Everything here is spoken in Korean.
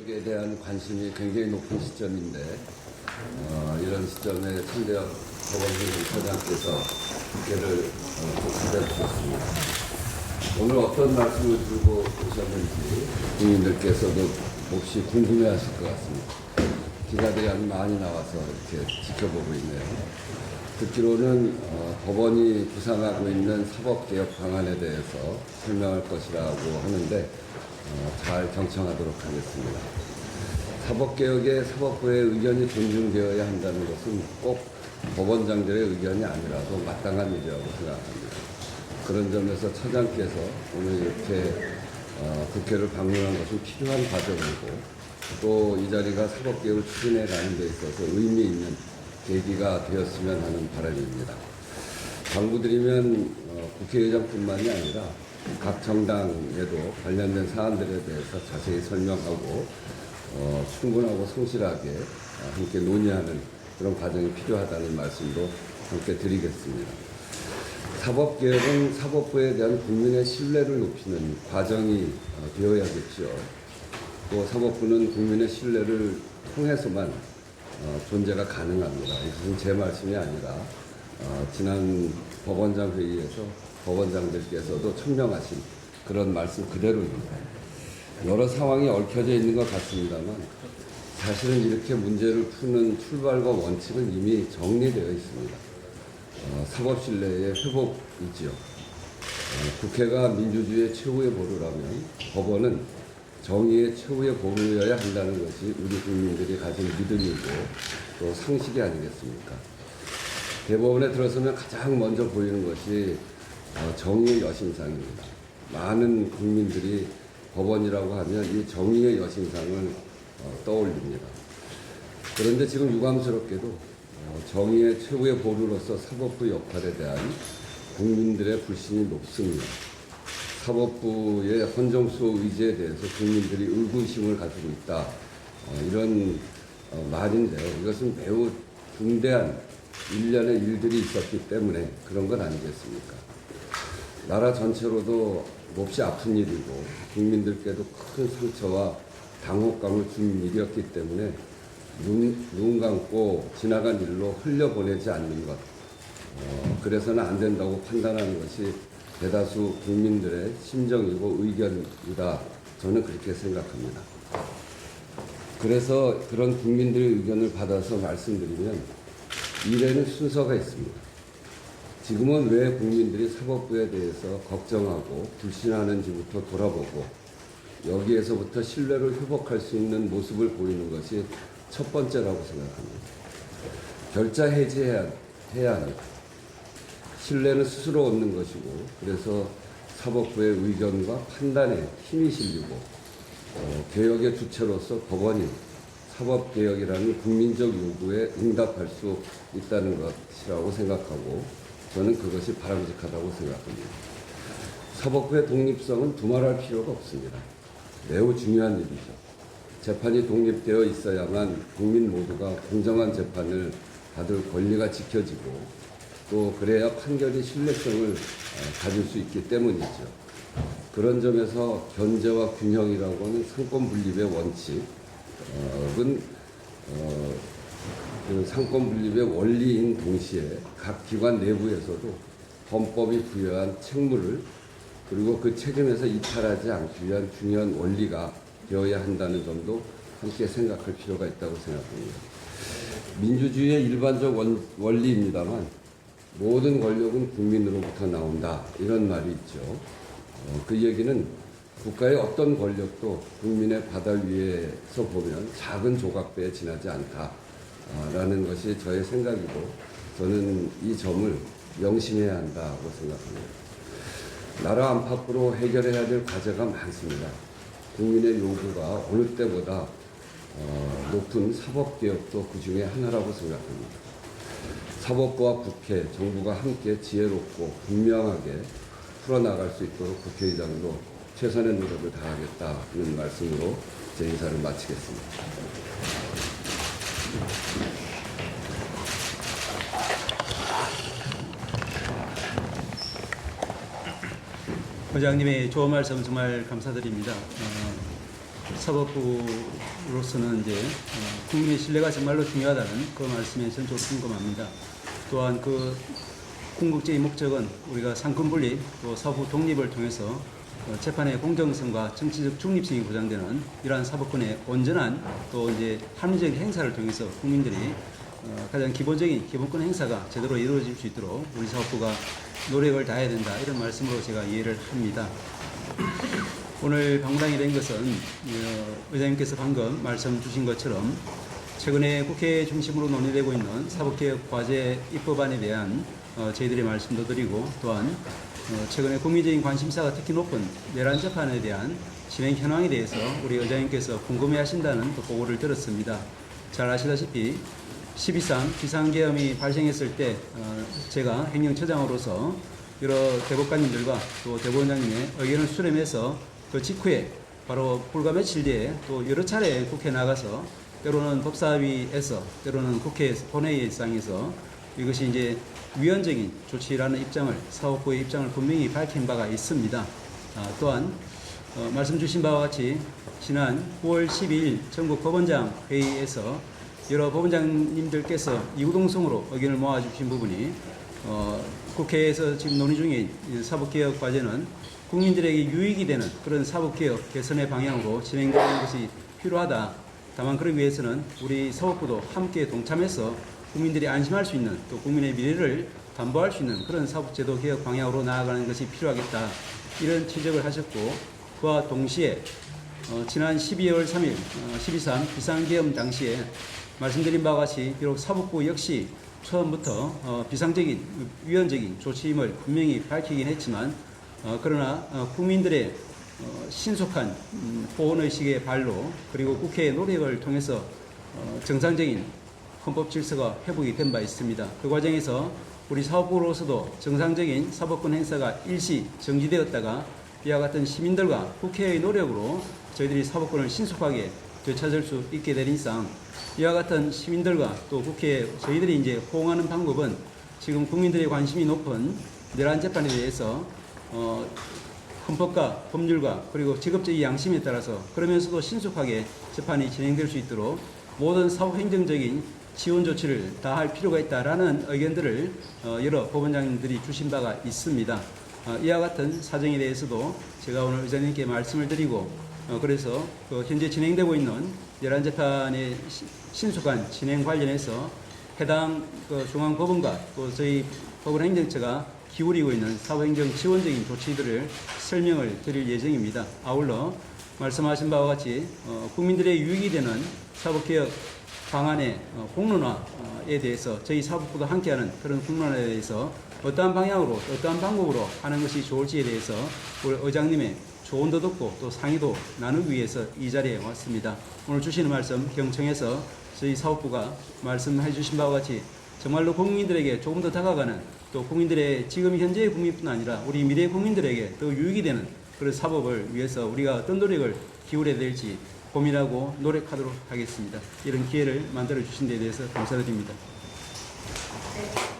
사법개혁에 대한 관심이 굉장히 높은 시점인데 이런 시점에 천대엽 법원행정처장께서 국회를 찾아주셨습니다. 오늘 어떤 말씀을 들고 오셨는지 국민들께서도 몹시 궁금해하실 것 같습니다. 기자들이 아주 많이 나와서 이렇게 지켜보고 있네요. 듣기로는 법원이 구상하고 있는 사법개혁 방안에 대해서 설명할 것이라고 하는데 잘 경청하도록 하겠습니다. 사법개혁에 사법부의 의견이 존중되어야 한다는 것은 꼭 법원장들의 의견이 아니라도 마땅한 일이라고 생각합니다. 그런 점에서 처장께서 오늘 이렇게 국회를 방문한 것은 필요한 과정이고 또 이 자리가 사법개혁을 추진해 가는 데 있어서 의미 있는 계기가 되었으면 하는 바람입니다. 당부드리면 국회의장뿐만이 아니라 각 정당에도 관련된 사안들에 대해서 자세히 설명하고 충분하고 성실하게 함께 논의하는 그런 과정이 필요하다는 말씀도 함께 드리겠습니다. 사법개혁은 사법부에 대한 국민의 신뢰를 높이는 과정이 되어야겠죠. 또 사법부는 국민의 신뢰를 통해서만 존재가 가능합니다. 이것은 제 말씀이 아니라 지난 법원장 회의에서 법원장들께서도 천명하신 그런 말씀 그대로입니다. 여러 상황이 얽혀져 있는 것 같습니다만 사실은 이렇게 문제를 푸는 출발과 원칙은 이미 정리되어 있습니다. 사법 신뢰의 회복이지요. 국회가 민주주의의 최후의 보루라면 법원은 정의의 최후의 보루여야 한다는 것이 우리 국민들이 가진 믿음이고 또 상식이 아니겠습니까? 대법원에 들어서면 가장 먼저 보이는 것이 정의의 여신상입니다. 많은 국민들이 법원이라고 하면 이 정의의 여신상을 떠올립니다. 그런데 지금 유감스럽게도 정의의 최후의 보루로서 사법부 역할에 대한 국민들의 불신이 높습니다. 사법부의 헌정수호 의지에 대해서 국민들이 의구심을 가지고 있다. 이런 말인데요. 이것은 매우 중대한 일련의 일들이 있었기 때문에 그런 건 아니겠습니까? 나라 전체로도 몹시 아픈 일이고 국민들께도 큰 상처와 당혹감을 준 일이었기 때문에 눈 감고 지나간 일로 흘려보내지 않는 것, 그래서는 안 된다고 판단하는 것이 대다수 국민들의 심정이고 의견이다. 저는 그렇게 생각합니다. 그래서 그런 국민들의 의견을 받아서 말씀드리면 일에는 순서가 있습니다. 지금은 왜 국민들이 사법부에 대해서 걱정하고 불신하는지부터 돌아보고 여기에서부터 신뢰를 회복할 수 있는 모습을 보이는 것이 첫 번째라고 생각합니다. 결자 해지해야 합니다. 신뢰는 스스로 얻는 것이고 그래서 사법부의 의견과 판단에 힘이 실리고 개혁의 주체로서 법원이 사법개혁이라는 국민적 요구에 응답할 수 있다는 것이라고 생각하고 저는 그것이 바람직하다고 생각합니다. 사법부의 독립성은 두말할 필요가 없습니다. 매우 중요한 일이죠. 재판이 독립되어 있어야만 국민 모두가 공정한 재판을 받을 권리가 지켜지고 또 그래야 판결이 신뢰성을 가질 수 있기 때문이죠. 그런 점에서 견제와 균형이라고 하는 상권 분립의 원칙은 그 상권 분립의 원리인 동시에 각 기관 내부에서도 헌법이 부여한 책무를 그리고 그 책임에서 이탈하지 않기 위한 중요한 원리가 되어야 한다는 점도 함께 생각할 필요가 있다고 생각합니다. 민주주의의 일반적 원리입니다만 모든 권력은 국민으로부터 나온다 이런 말이 있죠. 그 얘기는 국가의 어떤 권력도 국민의 바닥 위에서 보면 작은 조각배에 지나지 않다라는 것이 저의 생각이고 저는 이 점을 명심해야 한다고 생각합니다. 나라 안팎으로 해결해야 될 과제가 많습니다. 국민의 요구가 어느 때보다 높은 사법개혁도 그 중에 하나라고 생각합니다. 사법부와 국회, 정부가 함께 지혜롭고 분명하게 풀어나갈 수 있도록 국회의장도 최선의 노력을 다하겠다는 말씀으로 제 인사를 마치겠습니다. 의장님의 좋은 말씀 정말 감사드립니다. 사법부로서는 이제 국민의 신뢰가 정말로 중요하다는 그 말씀에 전적으로 공감합니다. 또한 그 궁극적인 목적은 우리가 상권 분립 또 사법 독립을 통해서 재판의 공정성과 정치적 중립성이 보장되는 이러한 사법권의 온전한 또 이제 합리적인 행사를 통해서 국민들이 가장 기본적인 기본권 행사가 제대로 이루어질 수 있도록 우리 사법부가 노력을 다해야 된다, 이런 말씀으로 제가 이해를 합니다. 오늘 방문하게 된 것은 의장님께서 방금 말씀 주신 것처럼 최근에 국회 중심으로 논의되고 있는 사법개혁 과제 입법안에 대한 저희들의 말씀도 드리고, 또한 최근에 국민적인 관심사가 특히 높은 내란 재판에 대한 진행 현황에 대해서 우리 의장님께서 궁금해하신다는 또 보고를 들었습니다. 잘 아시다시피 12.3 비상계엄이 발생했을 때 제가 행정처장으로서 여러 대법관님들과 또 대법원장님의 의견을 수렴해서 그 직후에 바로 불과 며칠 뒤에 또 여러 차례 국회에 나가서 때로는 법사위에서 때로는 국회 본회의상에서 이것이 이제 위헌적인 조치라는 입장을, 사법부의 입장을 분명히 밝힌 바가 있습니다. 또한 말씀 주신 바와 같이 지난 9월 12일 전국 법원장 회의에서 여러 법원장님들께서 이구동성으로 의견을 모아주신 부분이 국회에서 지금 논의 중인 사법개혁 과제는 국민들에게 유익이 되는 그런 사법개혁 개선의 방향으로 진행되는 것이 필요하다. 다만 그러기 위해서는 우리 사법부도 함께 동참해서 국민들이 안심할 수 있는 또 국민의 미래를 담보할 수 있는 그런 사법제도 개혁 방향으로 나아가는 것이 필요하겠다, 이런 지적을 하셨고, 그와 동시에 지난 12월 3일 12.3 비상계엄 당시에 말씀드린 바와 같이 비록 사법부 역시 처음부터 비상적인 위헌적인 조치임을 분명히 밝히긴 했지만 그러나 국민들의 신속한 보온의식의 발로 그리고 국회의 노력을 통해서 정상적인 헌법 질서가 회복이 된 바 있습니다. 그 과정에서 우리 사법부로서도 정상적인 사법권 행사가 일시 정지되었다가 이와 같은 시민들과 국회의 노력으로 저희들이 사법권을 신속하게 되찾을 수 있게 된 이상 이와 같은 시민들과 또 국회에 저희들이 이제 호응하는 방법은 지금 국민들의 관심이 높은 내란 재판에 대해서 헌법과 법률과 그리고 직업적 양심에 따라서 그러면서도 신속하게 재판이 진행될 수 있도록 모든 사법행정적인 지원 조치를 다할 필요가 있다라는 의견들을 여러 법원장님들이 주신 바가 있습니다. 이와 같은 사정에 대해서도 제가 오늘 의장님께 말씀을 드리고 그래서 현재 진행되고 있는 내란 재판의 신속한 진행 관련해서 해당 중앙법원과 또 저희 법원행정처가 기울이고 있는 사법행정 지원적인 조치들을 설명을 드릴 예정입니다. 아울러 말씀하신 바와 같이 국민들의 유익이 되는 사법개혁 방안의 공론화에 대해서 저희 사법부도 함께하는 그런 공론화에 대해서 어떠한 방향으로 어떠한 방법으로 하는 것이 좋을지에 대해서 우리 의장님의 조언도 듣고 또 상의도 나누기 위해서 이 자리에 왔습니다. 오늘 주시는 말씀 경청해서 저희 사법부가 말씀해 주신 바와 같이 정말로 국민들에게 조금 더 다가가는 또 국민들의 지금 현재의 국민뿐 아니라 우리 미래 국민들에게 더 유익이 되는 그런 사법을 위해서 우리가 어떤 노력을 기울여야 될지 고민하고 노력하도록 하겠습니다. 이런 기회를 만들어 주신 데 대해서 감사드립니다. 네.